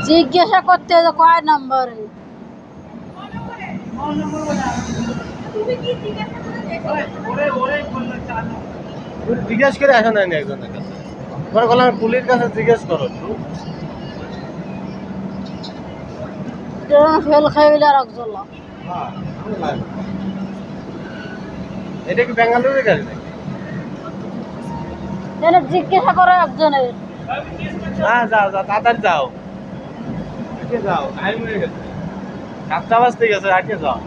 জিজ্ঞাসা করতে হবে কয় নম্বরে। জিজ্ঞেস করে আসা নাই একজনের কাছে, তোমার বললাম পুলিশ কাছে জিজ্ঞেস করো। ফেল খাইলে আর একজন এটা কি বেঙ্গালুরুর গাড়ি নাকি? এটা জিজ্ঞাসা করো একজনের। হ্যাঁ যাও যাও তাড়াতাড়ি যাও, আগে যাও, টাইম হয়ে গেছে, 7টা বাজতে গেছে, আগে যাও।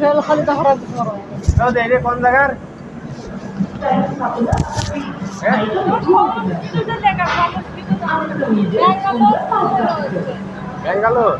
ফেল খালি তো খারাপ করো। এটা কোন জায়গার? ব্যাঙ্গালোর।